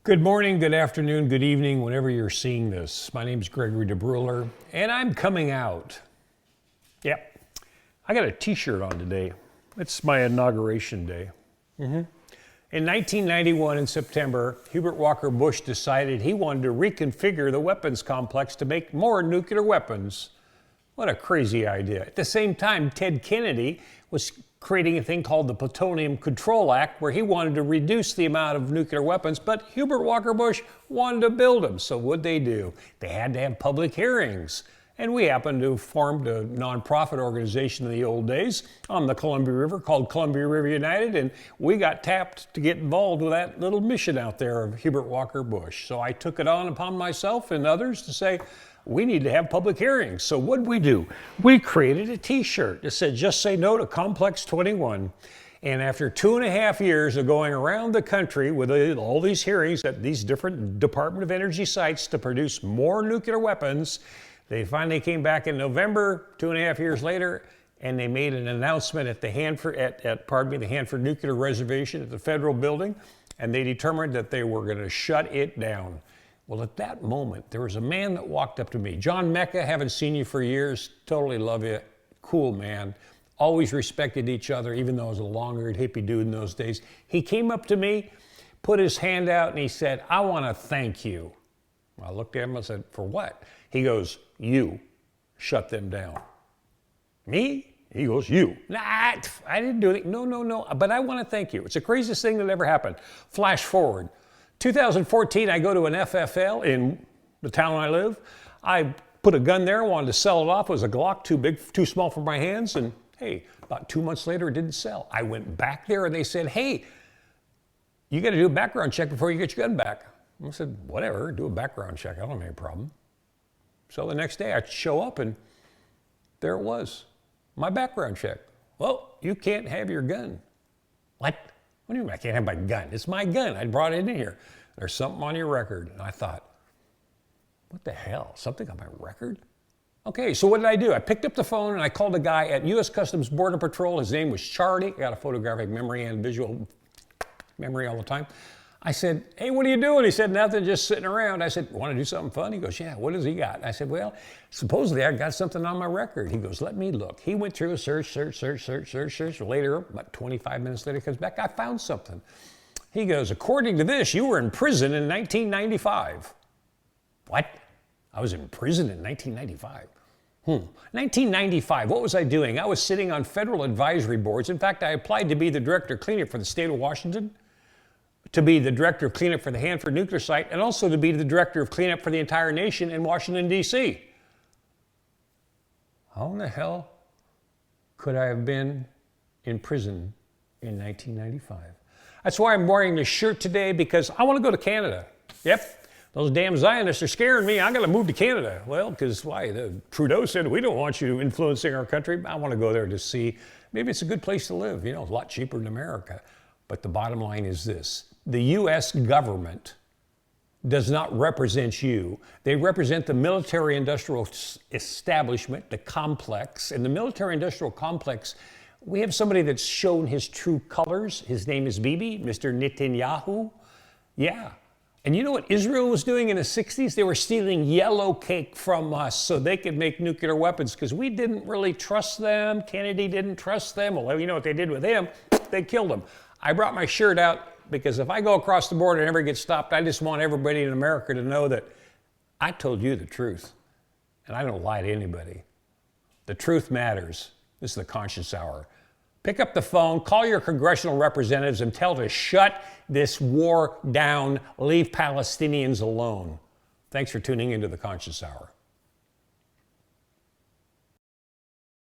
Good morning, good afternoon, good evening, whenever you're seeing this. My name is Gregory DeBruler, and I'm coming out. Yep, I got a t-shirt on today. It's my inauguration day. In 1991, in September, Hubert Walker Bush decided he wanted to reconfigure the weapons complex to make more nuclear weapons. What a crazy idea. At the same time, Ted Kennedy was creating a thing called the Plutonium Control Act, where he wanted to reduce the amount of nuclear weapons, but Hubert Walker Bush wanted to build them. So what'd they do? They had to have public hearings. And we happened to have formed a nonprofit organization in the old days on the Columbia River called Columbia River United, and we got tapped to get involved with that little mission out there of Hubert Walker Bush. So I took it on upon myself and others to say, we need to have public hearings. So what'd we do? We created a t-shirt that said, just say no to Complex 21. And after 2.5 years of going around the country with all these hearings at these different Department of Energy sites to produce more nuclear weapons, they finally came back in November, 2.5 years later, and they made an announcement at the Hanford Nuclear Reservation at the federal building, and they determined that they were going to shut it down. Well, at that moment, there was a man that walked up to me. John Mecca, haven't seen you for years, totally love you, cool man. Always respected each other, even though I was a long-haired hippie dude in those days. He came up to me, put his hand out, and he said, I want to thank you. I looked at him and said, for what? He goes, you shut them down. Me? He goes, you. Nah, I didn't do it. No, but I want to thank you. It's the craziest thing that ever happened. Flash forward. 2014, I go to an FFL in the town I live. I put a gun there, wanted to sell it off. It was a Glock, too big, too small for my hands. And hey, about 2 months later, it didn't sell. I went back there and they said, hey, you got to do a background check before you get your gun back. I said, whatever, do a background check. I don't have any problem. So the next day I show up and there it was, my background check. Well, you can't have your gun. What? What do you mean I can't have my gun? It's my gun. I brought it in here. There's something on your record. And I thought, what the hell? Something on my record? Okay, so what did I do? I picked up the phone and I called a guy at U.S. Customs Border Patrol. His name was Charlie. I got a photographic memory and visual memory all the time. I said, hey, what are you doing? He said, nothing, just sitting around. I said, want to do something fun? He goes, yeah, what does he got? I said, well, supposedly I got something on my record. He goes, let me look. He went through a search. Later, about 25 minutes later, he comes back, I found something. He goes, according to this, you were in prison in 1995. What? I was in prison in 1995. 1995, what was I doing? I was sitting on federal advisory boards. In fact, I applied to be the director of cleanup for the state of Washington, to be the director of cleanup for the Hanford nuclear site, and also to be the director of cleanup for the entire nation in Washington, D.C. How in the hell could I have been in prison in 1995? That's why I'm wearing this shirt today, because I want to go to Canada. Yep, those damn Zionists are scaring me. I got to move to Canada. Well, because why? Trudeau said, we don't want you influencing our country. I want to go there to see. Maybe it's a good place to live. You know, it's a lot cheaper than America. But the bottom line is this. The U.S. government does not represent you. They represent the military-industrial establishment, the complex. And the military-industrial complex, we have somebody that's shown his true colors. His name is Bibi, Mr. Netanyahu. Yeah. And you know what Israel was doing in the 60s? They were stealing yellow cake from us so they could make nuclear weapons because we didn't really trust them. Kennedy didn't trust them. Well, you know what they did with him? They killed him. I brought my shirt out because if I go across the border and never get stopped, I just want everybody in America to know that I told you the truth. And I don't lie to anybody. The truth matters. This is the Conscience Hour. Pick up the phone, call your congressional representatives and tell them to shut this war down. Leave Palestinians alone. Thanks for tuning into the Conscience Hour.